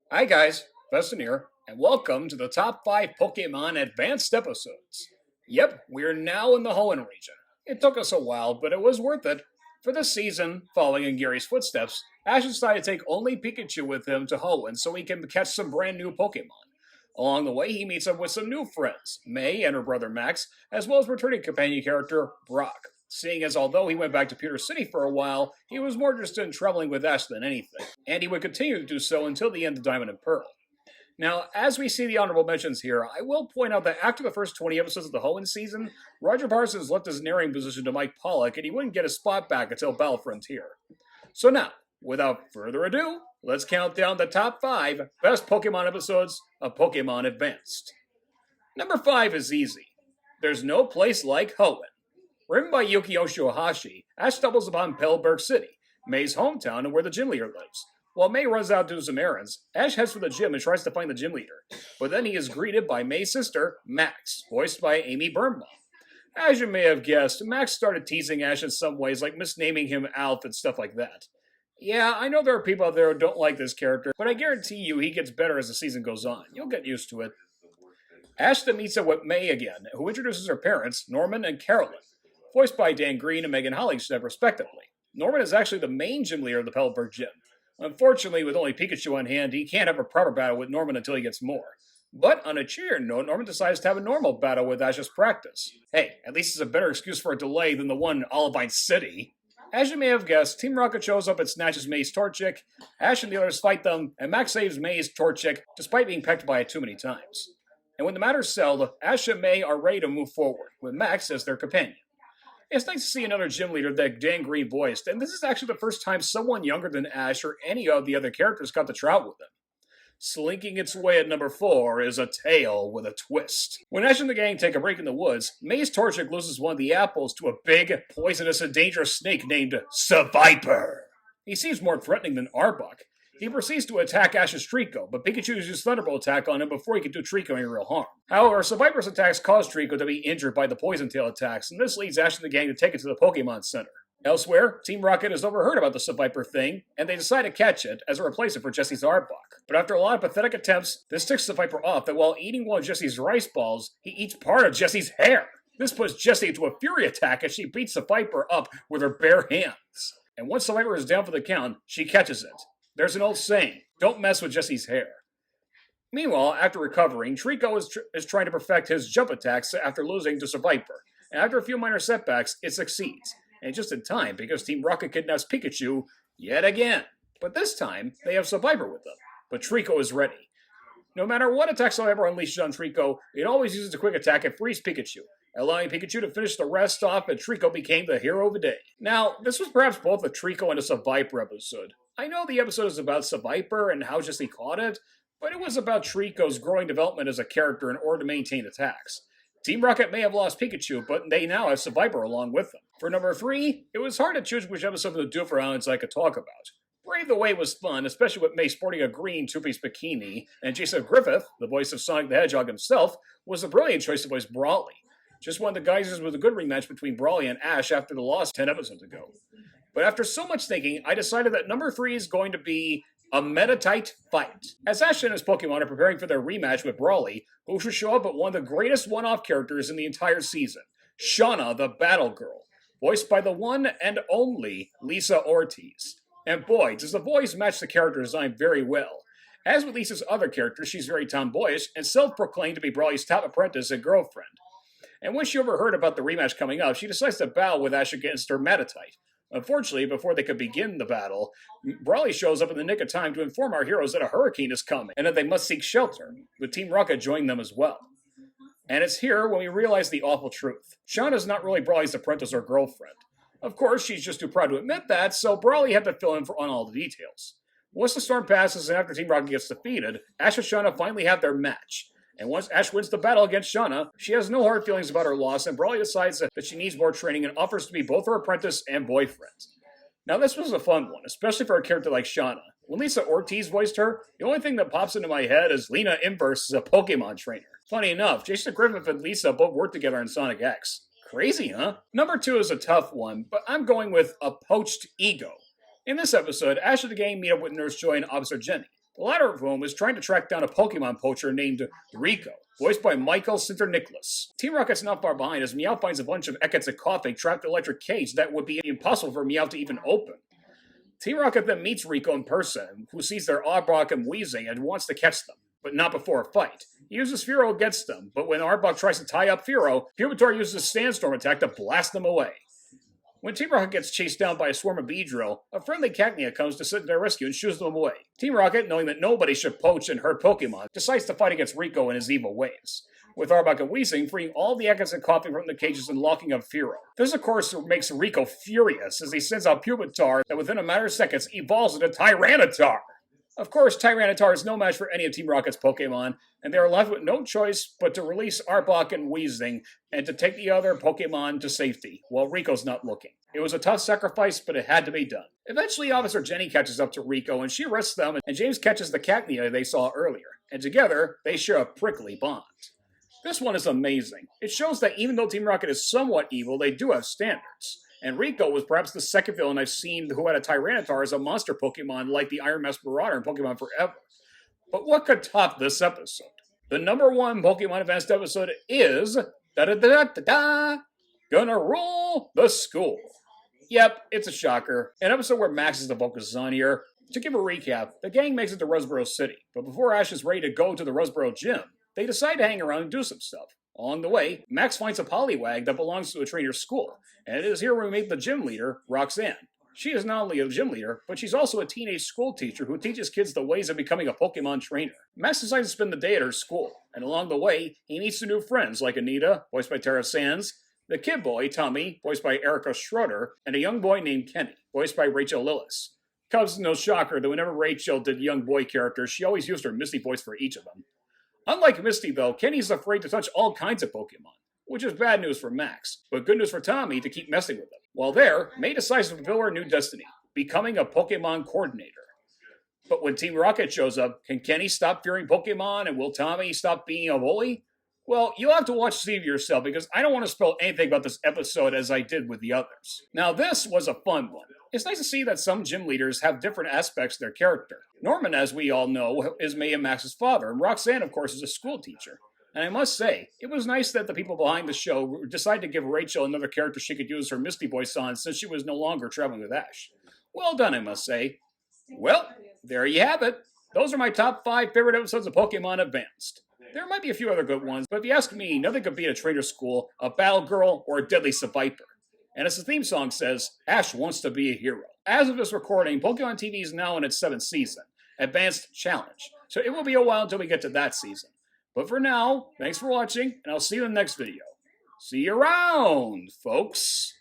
Hi guys, Veston here, and welcome to the top 5 Pokemon Advanced episodes. Yep, we're now in the Hoenn region. It took us a while, but it was worth it. For this season, following in Gary's footsteps, Ash decided to take only Pikachu with him to Hoenn so he can catch some brand new Pokemon. Along the way, he meets up with some new friends, May and her brother Max, as well as returning companion character Brock. Seeing as although he went back to Pewter City for a while, he was more interested in traveling with Ash than anything, and he would continue to do so until the end of Diamond and Pearl. Now, as we see the honorable mentions here, I will point out that after the first 20 episodes of the Hoenn season, Roger Parsons left his narrating position to Mike Pollock, and he wouldn't get his spot back until Battle Frontier. So now, without further ado, let's count down the top 5 best Pokemon episodes of Pokemon Advanced. Number 5 is easy. There's no place like Hoenn. Written by Yuki Yoshihashi, Ash stumbles upon Pelberg City, May's hometown and where the gym leader lives. While May runs out to do some errands, Ash heads for the gym and tries to find the gym leader. But then he is greeted by May's sister, Max, voiced by Amy Birnbaum. As you may have guessed, Max started teasing Ash in some ways, like misnaming him Alf and stuff like that. Yeah, I know there are people out there who don't like this character, but I guarantee you he gets better as the season goes on. You'll get used to it. Ash then meets up with May again, who introduces her parents, Norman and Carolyn, voiced by Dan Green and Megan Hollingshead, respectively. Norman is actually the main gym leader of the Pelberg Gym. Unfortunately, with only Pikachu on hand, he can't have a proper battle with Norman until he gets more. But on a cheerier note, Norman decides to have a normal battle with Ash as practice. Hey, at least it's a better excuse for a delay than the one in Olivine City. As you may have guessed, Team Rocket shows up and snatches May's Torchic, Ash and the others fight them, and Max saves May's Torchic despite being pecked by it too many times. And when the matter's settled, Ash and May are ready to move forward, with Max as their companion. It's nice to see another gym leader that Dan Green voiced, and this is actually the first time someone younger than Ash or any of the other characters got to travel with him. Slinking its way at number 4 is a tale with a twist. When Ash and the gang take a break in the woods, May's Torchic loses one of the apples to a big, poisonous, and dangerous snake named Seviper. He seems more threatening than Arbok. He proceeds to attack Ash's Trico, but Pikachu uses Thunderbolt attack on him before he can do Trico any real harm. However, Seviper's attacks cause Trico to be injured by the Poison Tail attacks, and this leads Ash and the gang to take it to the Pokemon Center. Elsewhere, Team Rocket has overheard about the Seviper thing, and they decide to catch it as a replacement for Jesse's Arbok. But after a lot of pathetic attempts, this ticks Seviper off that while eating one of Jesse's rice balls, he eats part of Jesse's hair. This puts Jessie into a fury attack as she beats Seviper up with her bare hands. And once Seviper is down for the count, she catches it. There's an old saying, don't mess with Jesse's hair. Meanwhile, after recovering, Trico is trying to perfect his jump attacks after losing to Seviper. And after a few minor setbacks, it succeeds. And just in time, because Team Rocket kidnaps Pikachu yet again. But this time, they have Seviper with them. But Trico is ready. No matter what attack Seviper unleashes on Trico, it always uses a quick attack and frees Pikachu, allowing Pikachu to finish the rest off, and Trico became the hero of the day. Now, this was perhaps both a Trico and a Seviper episode. I know the episode is about Seviper and how Jesse caught it, but it was about Trico's growing development as a character in order to maintain attacks. Team Rocket may have lost Pikachu, but they now have Seviper along with them. For number 3, it was hard to choose which episode of the Doofer Islands I could talk about. Brave the Way was fun, especially with May sporting a green two-piece bikini, and Jason Griffith, the voice of Sonic the Hedgehog himself, was a brilliant choice to voice Brawly. Just one of the geysers with a good rematch between Brawly and Ash after the loss 10 episodes ago. But after so much thinking, I decided that number 3 is going to be a Meditite Fight. As Ash and his Pokemon are preparing for their rematch with Brawly, who should show up at one of the greatest one-off characters in the entire season, Shauna the Battle Girl, voiced by the one and only Lisa Ortiz. And boy, does the voice match the character design very well. As with Lisa's other characters, she's very tomboyish and self-proclaimed to be Brawly's top apprentice and girlfriend. And when she overheard about the rematch coming up, she decides to battle with Ash against her Meditite. Unfortunately, before they could begin the battle, Brawly shows up in the nick of time to inform our heroes that a hurricane is coming and that they must seek shelter, with Team Rocket joining them as well. And it's here when we realize the awful truth. Shauna's not really Brawly's apprentice or girlfriend. Of course, she's just too proud to admit that, so Brawly had to fill in on all the details. Once the storm passes and after Team Rocket gets defeated, Ash and Shauna finally have their match. And once Ash wins the battle against Shauna, she has no hard feelings about her loss, and Brawly decides that she needs more training and offers to be both her apprentice and boyfriend. Now, this was a fun one, especially for a character like Shauna. When Lisa Ortiz voiced her, the only thing that pops into my head is Lena Inverse is a Pokemon trainer. Funny enough, Jason Griffith and Lisa both worked together in Sonic X. Crazy, huh? Number 2 is a tough one, but I'm going with a Poached Ego. In this episode, Ash and the gang meet up with Nurse Joy and Officer Jenny. The latter of whom is trying to track down a Pokemon poacher named Rico, voiced by Michael Sinter-Nicholas. Team Rocket's not far behind as Meowth finds a bunch of Ekans and coughing trapped in an electric cage that would be impossible for Meowth to even open. Team Rocket then meets Rico in person, who sees their Arbok and wheezing and wants to catch them, but not before a fight. He uses Fearow against them, but when Arbok tries to tie up Fearow, Pupitar uses a Sandstorm attack to blast them away. When Team Rocket gets chased down by a swarm of Beedrill, a friendly Cacnea comes to sit their rescue and shoos them away. Team Rocket, knowing that nobody should poach and hurt Pokemon, decides to fight against Rico and his evil ways, with Arbok and Weezing freeing all the Ekans and coughing from the cages and locking up Fearow. This, of course, makes Rico furious as he sends out Pupitar that within a matter of seconds evolves into Tyranitar. Of course, Tyranitar is no match for any of Team Rocket's Pokemon, and they are left with no choice but to release Arbok and Weezing and to take the other Pokemon to safety, while Rico's not looking. It was a tough sacrifice, but it had to be done. Eventually, Officer Jenny catches up to Rico, and she arrests them, and James catches the Cacnea they saw earlier, and together, they share a prickly bond. This one is amazing. It shows that even though Team Rocket is somewhat evil, they do have standards. And Rico was perhaps the second villain I've seen who had a Tyranitar as a monster Pokemon like the Iron Mask Marauder in Pokemon Forever. But what could top this episode? The number one Pokemon Advanced episode is Gonna Rule the School. Yep, it's a shocker. An episode where Max is the focus on here. To give a recap, the gang makes it to Roseboro City, but before Ash is ready to go to the Roseboro gym, they decide to hang around and do some stuff. Along the way, Max finds a Poliwag that belongs to a trainer's school, and it is here we meet the gym leader, Roxanne. She is not only a gym leader, but she's also a teenage school teacher who teaches kids the ways of becoming a Pokemon trainer. Max decides to spend the day at her school, and along the way, he meets some new friends like Anita, voiced by Tara Sands, the kid boy, Tommy, voiced by Erica Schroeder, and a young boy named Kenny, voiced by Rachel Lillis. Comes no shocker that whenever Rachel did young boy characters, she always used her Misty voice for each of them. Unlike Misty, though, Kenny's afraid to touch all kinds of Pokemon, which is bad news for Max, but good news for Tommy to keep messing with them. While there, May decides to fulfill her new destiny, becoming a Pokemon coordinator. But when Team Rocket shows up, can Kenny stop fearing Pokemon, and will Tommy stop being a bully? Well, you'll have to watch to see for yourself, because I don't want to spoil anything about this episode as I did with the others. Now, this was a fun one. It's nice to see that some gym leaders have different aspects of their character. Norman, as we all know, is May and Max's father, and Roxanne, of course, is a school teacher. And I must say, it was nice that the people behind the show decided to give Rachel another character she could use her Misty voice on since she was no longer traveling with Ash. Well done, I must say. Well, there you have it. Those are my top 5 favorite episodes of Pokemon Advanced. There might be a few other good ones, but if you ask me, nothing could beat a trainer school, a battle girl, or a deadly Seviper. And as the theme song says, Ash wants to be a hero. As of this recording, Pokemon TV is now in its 7th season, Advanced Challenge, so it will be a while until we get to that season. But for now, thanks for watching, and I'll see you in the next video. See you around, folks!